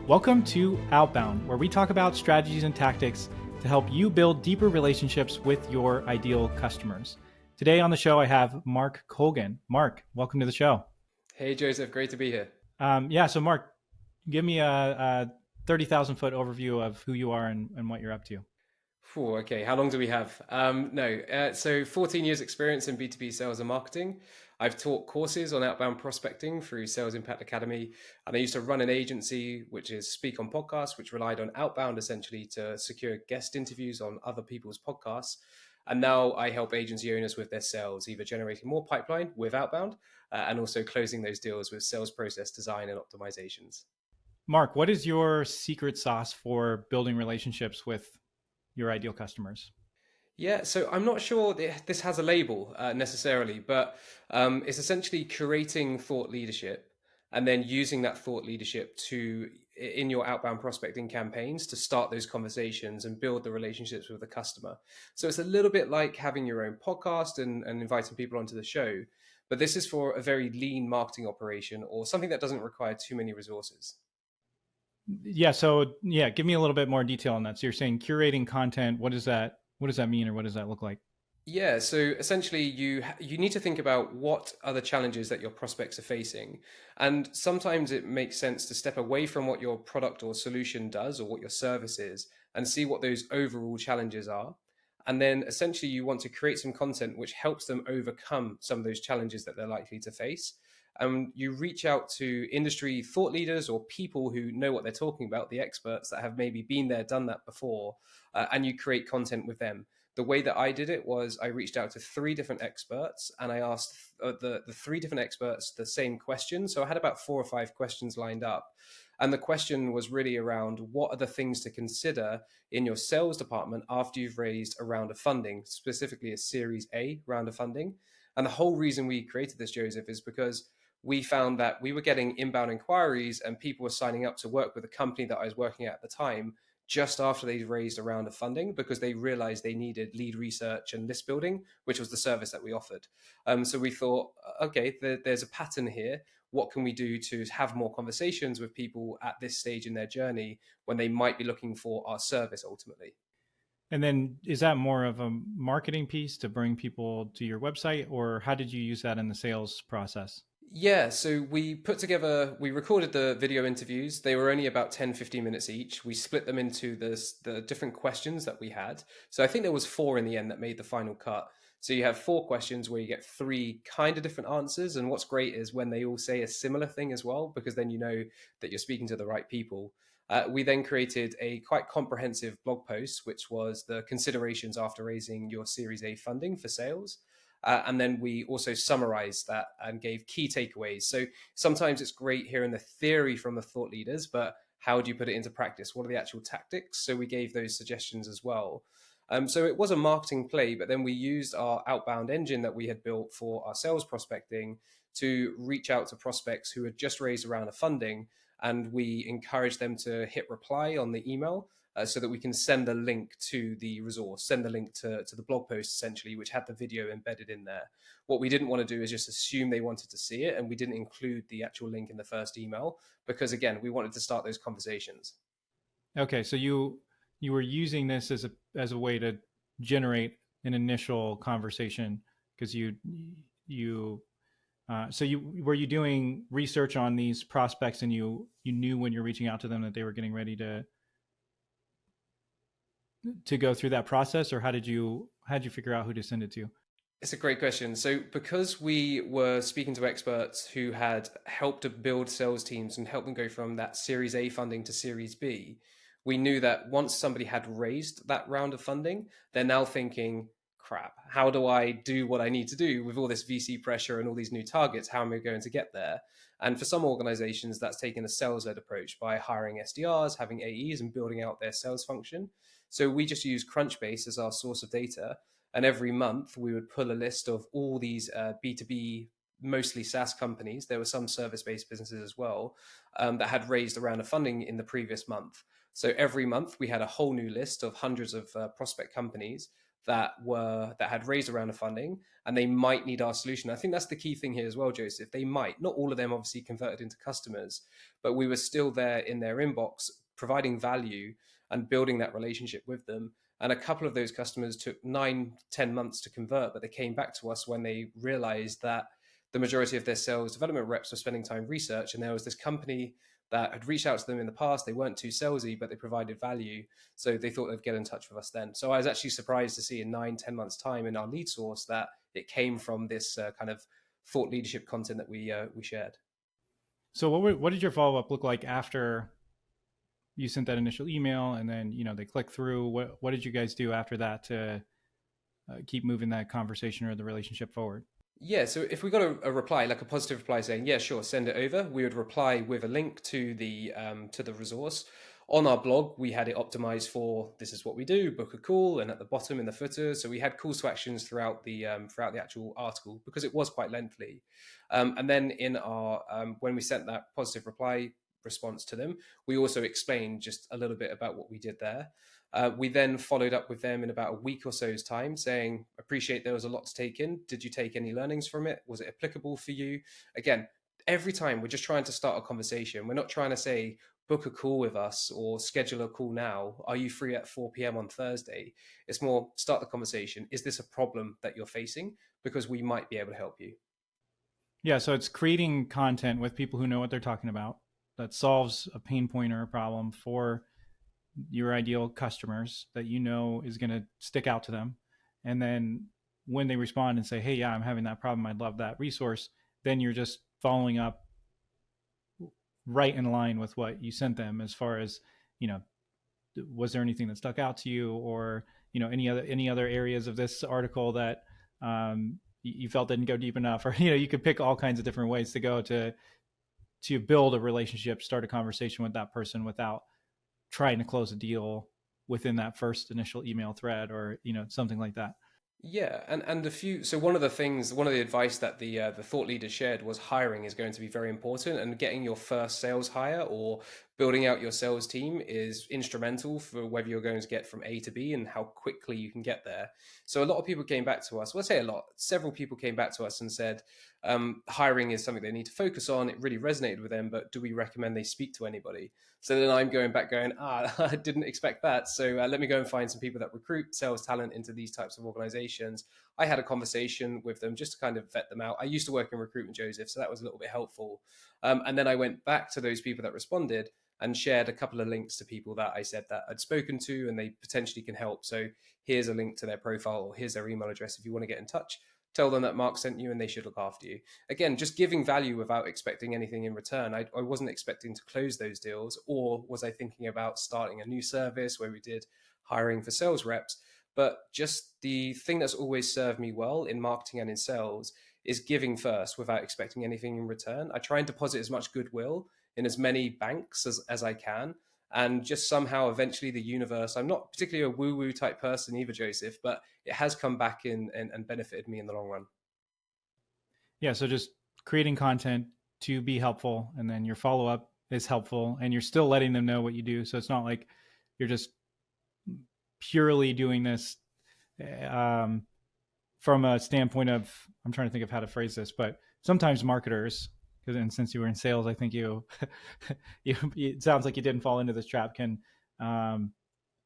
Welcome to Outbound, where we talk about strategies and tactics to help you build deeper relationships with your ideal customers. Today on the show, I have Mark Colgan. Mark, welcome to the show. Hey, Joseph, great to be here. So Mark, give me a 30,000 foot overview of who you are and what you're up to. Okay, how long do we have? So 14 years experience in B2B sales and marketing. I've taught courses on outbound prospecting through Sales Impact Academy. And I used to run an agency, which is Speak on Podcasts, which relied on outbound essentially to secure guest interviews on other people's podcasts. And now I help agency owners with their sales, either generating more pipeline with outbound and also closing those deals with sales process design and optimizations. Mark, what is your secret sauce for building relationships with your ideal customers? Yeah, so I'm not sure this has a label necessarily, but it's essentially curating thought leadership and then using that thought leadership in your outbound prospecting campaigns to start those conversations and build the relationships with the customer. So it's a little bit like having your own podcast and inviting people onto the show, but this is for a very lean marketing operation or something that doesn't require too many resources. Give me a little bit more detail on that. So you're saying curating content. What does that mean, or what does that look like? Yeah, so essentially you need to think about what are the challenges that your prospects are facing. And sometimes it makes sense to step away from what your product or solution does or what your service is and see what those overall challenges are. And then essentially you want to create some content which helps them overcome some of those challenges that they're likely to face. You reach out to industry thought leaders or people who know what they're talking about, the experts that have maybe been there, done that before, and you create content with them. The way that I did it was I reached out to three different experts and I asked the three different experts the same question. So I had about 4 or 5 questions lined up. And the question was really around what are the things to consider in your sales department after you've raised a round of funding, specifically a Series A round of funding. And the whole reason we created this, Joseph, is because we found that we were getting inbound inquiries and people were signing up to work with the company that I was working at the time just after they'd raised a round of funding because they realized they needed lead research and list building, which was the service that we offered. So we thought, okay, there's a pattern here. What can we do to have more conversations with people at this stage in their journey when they might be looking for our service ultimately? And then is that more of a marketing piece to bring people to your website, or how did you use that in the sales process? Yeah, so we recorded the video interviews. They were only about 10, 15 minutes each. We split them into the different questions that we had. So I think there was 4 in the end that made the final cut. So you have 4 questions where you get 3 kind of different answers. And what's great is when they all say a similar thing as well, because then you know that you're speaking to the right people. We then created a quite comprehensive blog post, which was the considerations after raising your Series A funding for sales. And then we also summarized that and gave key takeaways. So sometimes it's great hearing the theory from the thought leaders, but how do you put it into practice? What are the actual tactics? So we gave those suggestions as well. So it was a marketing play, but then we used our outbound engine that we had built for our sales prospecting to reach out to prospects who had just raised a round of funding. And we encouraged them to hit reply on the email so that we can send the link to the resource, send the link to the blog post, essentially, which had the video embedded in there. What we didn't want to do is just assume they wanted to see it, and we didn't include the actual link in the first email because, again, we wanted to start those conversations. Okay, so you were using this as a way to generate an initial conversation because were you doing research on these prospects and you knew when you're reaching out to them that they were getting ready to go through that process, or how did you figure out who to send it to? It's a great question. So because we were speaking to experts who had helped to build sales teams and help them go from that Series A funding to Series B, we knew that once somebody had raised that round of funding, they're now thinking, crap, how do I do what I need to do with all this VC pressure and all these new targets? How am I going to get there? And for some organizations, that's taking a sales-led approach by hiring SDRs, having AEs, and building out their sales function. So we just use Crunchbase as our source of data. And every month we would pull a list of all these B2B, mostly SaaS companies. There were some service-based businesses as well that had raised a round of funding in the previous month. So every month we had a whole new list of hundreds of prospect companies that had raised a round of funding, and they might need our solution. I think that's the key thing here as well, Joseph. They might, not all of them obviously converted into customers, but we were still there in their inbox, providing value and building that relationship with them. And a couple of those customers took 9-10 months to convert, but they came back to us when they realized that the majority of their sales development reps were spending time research, and there was this company that had reached out to them in the past. They weren't too salesy, but they provided value. So they thought they'd get in touch with us then. So I was actually surprised to see in 9-10 months time in our lead source that it came from this kind of thought leadership content that we shared. So what did your follow-up look like after you sent that initial email, and then, they click through? What did you guys do after that to keep moving that conversation or the relationship forward? Yeah, so if we got a reply, like a positive reply saying, yeah, sure, send it over, we would reply with a link to the resource. On our blog, we had it optimized for this is what we do, book a call, and at the bottom in the footer. So we had calls to actions throughout the actual article because it was quite lengthy. And then in our when we sent that positive reply response to them, we also explained just a little bit about what we did there. We then followed up with them in about a week or so's time saying, appreciate there was a lot to take in. Did you take any learnings from it? Was it applicable for you? Again, every time we're just trying to start a conversation. We're not trying to say, book a call with us or schedule a call now. Are you free at 4 p.m. on Thursday? It's more start the conversation. Is this a problem that you're facing? Because we might be able to help you. Yeah, so it's creating content with people who know what they're talking about that solves a pain point or a problem for your ideal customers that is going to stick out to them. And then when they respond and say, hey, yeah, I'm having that problem, I'd love that resource, then you're just following up right in line with what you sent them as far as, was there anything that stuck out to you, or, any other areas of this article that you felt didn't go deep enough, or, you could pick all kinds of different ways to go to build a relationship, start a conversation with that person without trying to close a deal within that first initial email thread, or something like that. Yeah, so one of the advice that the thought leaders shared was hiring is going to be very important, and getting your first sales hire or building out your sales team is instrumental for whether you're going to get from A to B and how quickly you can get there. So a lot of people came back to us. Well, I'd say several people came back to us and said, hiring is something they need to focus on. It really resonated with them, but do we recommend they speak to anybody? So then I'm going back going, I didn't expect that. So let me go and find some people that recruit sales talent into these types of organizations. I had a conversation with them just to kind of vet them out. I used to work in recruitment, Joseph, so that was a little bit helpful. And then I went back to those people that responded and shared a couple of links to people that I said that I'd spoken to and they potentially can help. So here's a link to their profile, or here's their email address if you want to get in touch. Tell them that Mark sent you and they should look after you. Again, just giving value without expecting anything in return. I wasn't expecting to close those deals, or was I thinking about starting a new service where we did hiring for sales reps? But just the thing that's always served me well in marketing and in sales is giving first without expecting anything in return. I try and deposit as much goodwill in as many banks as I can. And just somehow eventually the universe, I'm not particularly a woo-woo type person either, Joseph, but it has come back in and benefited me in the long run. Yeah, so just creating content to be helpful, and then your follow-up is helpful, and you're still letting them know what you do. So it's not like you're just purely doing this from a standpoint of, I'm trying to think of how to phrase this, but sometimes marketers, and since you were in sales, I think it sounds like you didn't fall into this trap, can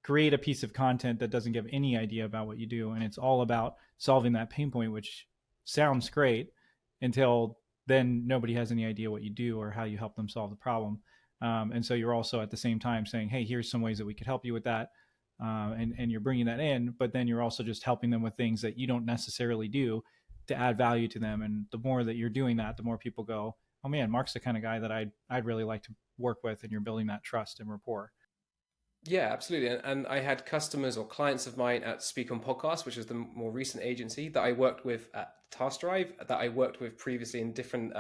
create a piece of content that doesn't give any idea about what you do. And it's all about solving that pain point, which sounds great until then nobody has any idea what you do or how you help them solve the problem. And so you're also at the same time saying, hey, here's some ways that we could help you with that. And you're bringing that in, but then you're also just helping them with things that you don't necessarily do to add value to them. And the more that you're doing that, the more people go, oh man, Mark's the kind of guy that I'd really like to work with. And you're building that trust and rapport. Yeah, absolutely. And I had customers or clients of mine at Speak On Podcast, which is the more recent agency that I worked with at Task Drive, that I worked with previously in different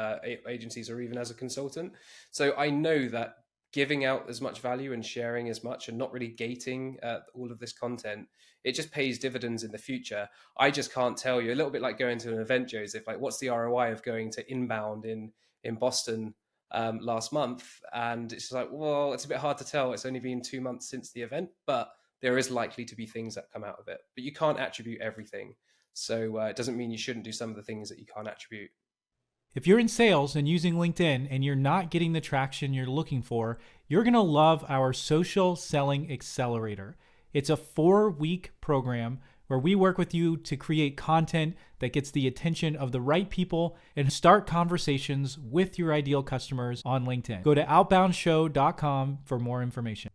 agencies or even as a consultant. So I know that giving out as much value and sharing as much and not really gating all of this content, it just pays dividends in the future. I just can't tell you, a little bit like going to an event, Joseph, like what's the ROI of going to Inbound in Boston last month? And it's like, well, it's a bit hard to tell. It's only been 2 months since the event, but there is likely to be things that come out of it, but you can't attribute everything. So it doesn't mean you shouldn't do some of the things that you can't attribute. If you're in sales and using LinkedIn and you're not getting the traction you're looking for, you're going to love our Social Selling Accelerator. It's a 4-week program where we work with you to create content that gets the attention of the right people and start conversations with your ideal customers on LinkedIn. Go to outboundshow.com for more information.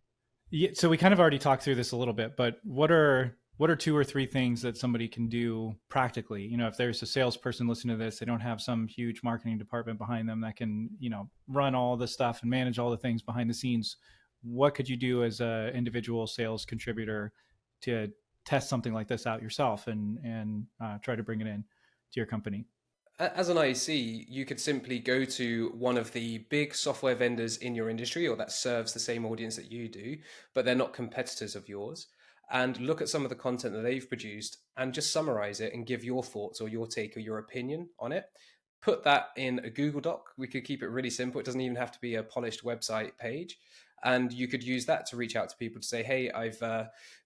Yeah, so we kind of already talked through this a little bit, but what are 2 or 3 things that somebody can do practically? You know, if there's a salesperson listening to this, they don't have some huge marketing department behind them that can, you know, run all the stuff and manage all the things behind the scenes. What could you do as an individual sales contributor to test something like this out yourself and try to bring it in to your company? As an IC, you could simply go to one of the big software vendors in your industry or that serves the same audience that you do, but they're not competitors of yours, and look at some of the content that they've produced and just summarize it and give your thoughts or your take or your opinion on it. Put that in a Google Doc. We could keep it really simple. It doesn't even have to be a polished website page. And you could use that to reach out to people to say, hey,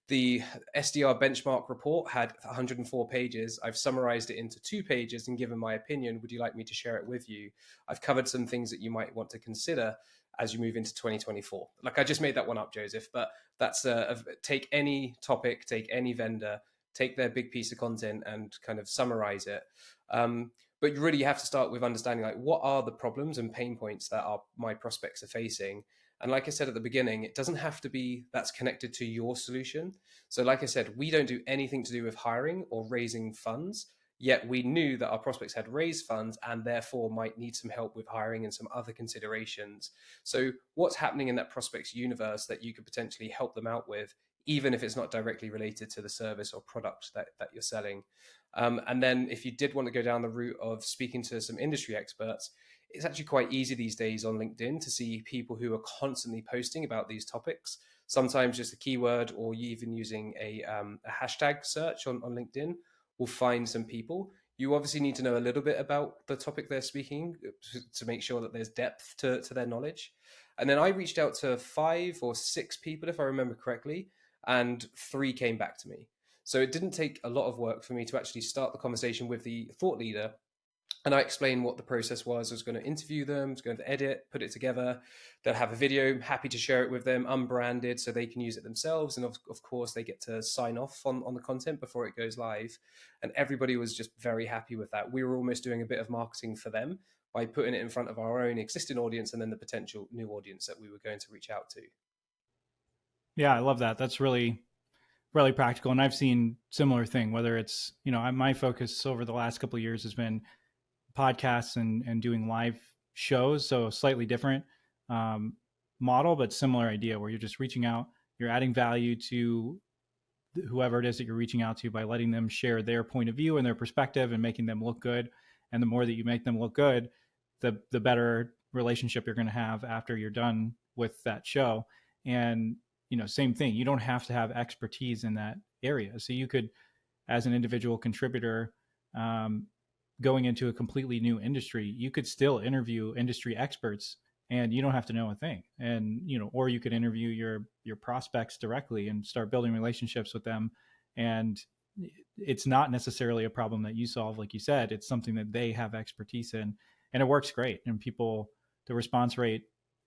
the SDR benchmark report had 104 pages. I've summarized it into 2 pages and given my opinion. Would you like me to share it with you? I've covered some things that you might want to consider as you move into 2024. Like, I just made that one up, Joseph, but that's take any topic, take any vendor, take their big piece of content and kind of summarize it. But you really have to start with understanding, like, what are the problems and pain points that my prospects are facing. And like I said at the beginning, it doesn't have to be that's connected to your solution. So like I said, we don't do anything to do with hiring or raising funds, yet we knew that our prospects had raised funds and therefore might need some help with hiring and some other considerations. So what's happening in that prospects universe that you could potentially help them out with, even if it's not directly related to the service or product that you're selling? And then if you did want to go down the route of speaking to some industry experts, it's actually quite easy these days on LinkedIn to see people who are constantly posting about these topics, sometimes just a keyword or even using a hashtag search on LinkedIn will find some people. You obviously need to know a little bit about the topic they're speaking to make sure that there's depth to their knowledge. And then I reached out to 5 or 6 people, if I remember correctly, and 3 came back to me. So it didn't take a lot of work for me to actually start the conversation with the thought leader. And I explained what the process was. I was going to interview them, I was going to edit, put it together. They'll have a video, happy to share it with them, unbranded, so they can use it themselves. And of course, they get to sign off on the content before it goes live. And everybody was just very happy with that. We were almost doing a bit of marketing for them by putting it in front of our own existing audience and then the potential new audience that we were going to reach out to. Yeah, I love that. That's really practical. And I've seen similar thing, whether it's, you know, my focus over the last couple of years has been podcasts and doing live shows. So slightly different model, but similar idea where you're just reaching out, you're adding value to whoever it is that you're reaching out to by letting them share their point of view and their perspective and making them look good. And the more that you make them look good, the better relationship you're going to have after you're done with that show. And, you know, same thing, you don't have to have expertise in that area. So you could, as an individual contributor, going into a completely new industry, you could still interview industry experts and you don't have to know a thing. And, you know, or you could interview your prospects directly and start building relationships with them. And it's not necessarily a problem that you solve. Like you said, it's something that they have expertise in, and it works great. And the response rate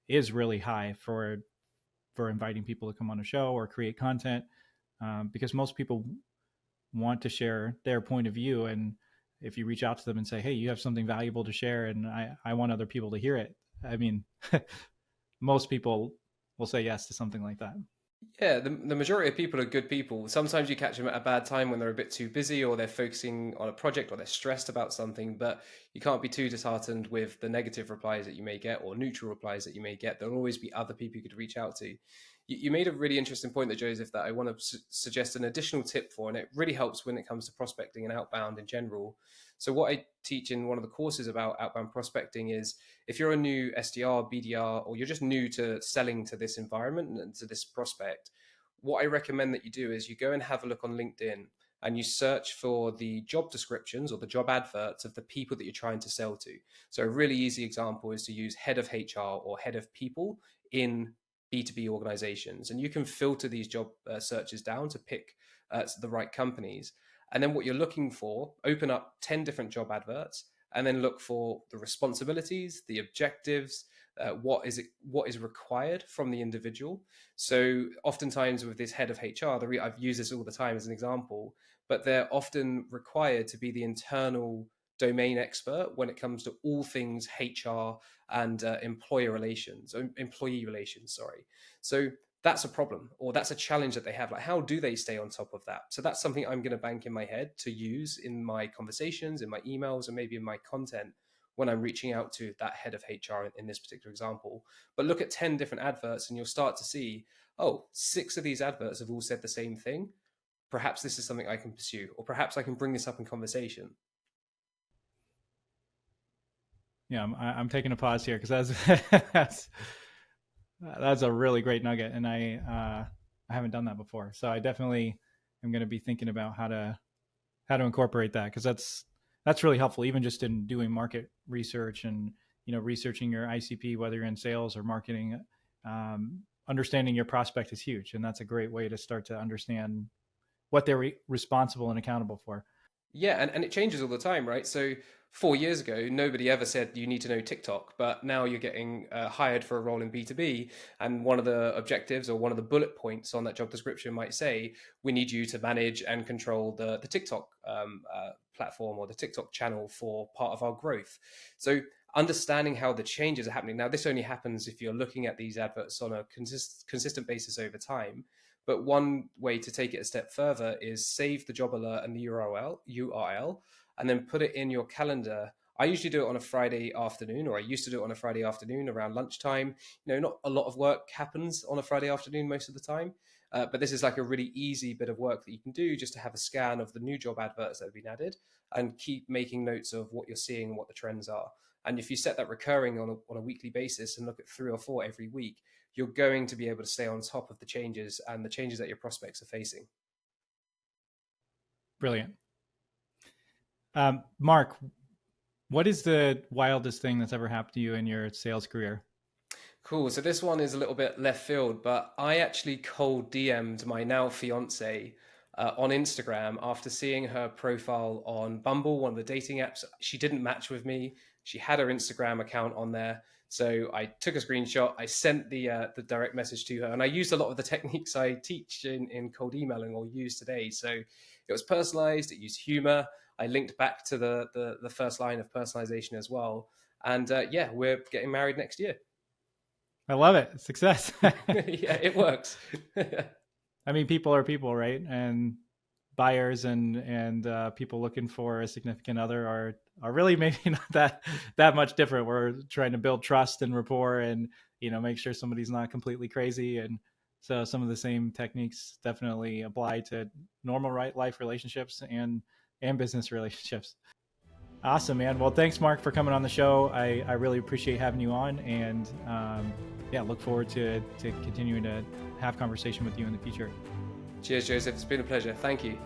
is really high for inviting people to come on a show or create content, because most people want to share their point of view. And if you reach out to them and say, hey, you have something valuable to share and I want other people to hear it, I mean, most people will say yes to something like that. Yeah, the majority of people are good people. Sometimes you catch them at a bad time when they're a bit too busy or they're focusing on a project or they're stressed about something, but you can't be too disheartened with the negative replies that you may get or neutral replies that you may get. There'll always be other people you could reach out to. You made a really interesting point there, Joseph, that I want to suggest an additional tip for, and it really helps when it comes to prospecting and outbound in general. So what I teach in one of the courses about outbound prospecting is if you're a new SDR, BDR, or you're just new to selling to this environment and to this prospect, what I recommend that you do is you go and have a look on LinkedIn and you search for the job descriptions or the job adverts of the people that you're trying to sell to. So a really easy example is to use head of HR or head of people in B2B organizations, and you can filter these job searches down to pick the right companies. And then what you're looking for, open up 10 different job adverts, and then look for the responsibilities, the objectives, what is required from the individual. So oftentimes with this head of HR, I've used this all the time as an example, but they're often required to be the internal domain expert when it comes to all things HR and employee relations, sorry. So that's a problem, or that's a challenge that they have. Like, how do they stay on top of that? So that's something I'm going to bank in my head to use in my conversations, in my emails, and maybe in my content when I'm reaching out to that head of HR in this particular example. But look at 10 different adverts and you'll start to see, oh, 6 of these adverts have all said the same thing. Perhaps this is something I can pursue, or perhaps I can bring this up in conversation. Yeah, I'm taking a pause here because that's a really great nugget, and I haven't done that before. So I definitely am going to be thinking about how to incorporate that, because that's really helpful, even just in doing market research and researching your ICP, whether you're in sales or marketing. Understanding your prospect is huge, and that's a great way to start to understand what they're responsible and accountable for. Yeah, and it changes all the time, right? So 4 years ago, nobody ever said you need to know TikTok, but now you're getting hired for a role in B2B. And one of the objectives or one of the bullet points on that job description might say, we need you to manage and control the TikTok platform or the TikTok channel for part of our growth. So understanding how the changes are happening. Now, this only happens if you're looking at these adverts on a consistent basis over time. But one way to take it a step further is save the job alert and the URL, and then put it in your calendar. I usually do it on a Friday afternoon, or I used to do it on a Friday afternoon around lunchtime. Not a lot of work happens on a Friday afternoon most of the time, but this is like a really easy bit of work that you can do just to have a scan of the new job adverts that have been added and keep making notes of what you're seeing and what the trends are. And if you set that recurring on a weekly basis and look at 3 or 4 every week, you're going to be able to stay on top of the changes and the changes that your prospects are facing. Brilliant. Mark, what is the wildest thing that's ever happened to you in your sales career? Cool. So this one is a little bit left field, but I actually cold DM'd my now fiance on Instagram after seeing her profile on Bumble, one of the dating apps. She didn't match with me. She had her Instagram account on there. So I took a screenshot, I sent the direct message to her, and I used a lot of the techniques I teach in cold emailing or use today. So it was personalized, it used humor. I linked back to the first line of personalization as well. And yeah, we're getting married next year. I love it. Success. Yeah, it works. I mean, people are people, right? And buyers and people looking for a significant other are really maybe not that much different. We're trying to build trust and rapport and make sure somebody's not completely crazy. And so some of the same techniques definitely apply to normal life relationships and business relationships. Awesome, man. Well, thanks, Mark, for coming on the show. I really appreciate having you on, and yeah, look forward to continuing to have conversation with you in the future. Cheers, Joseph. It's been a pleasure. Thank you.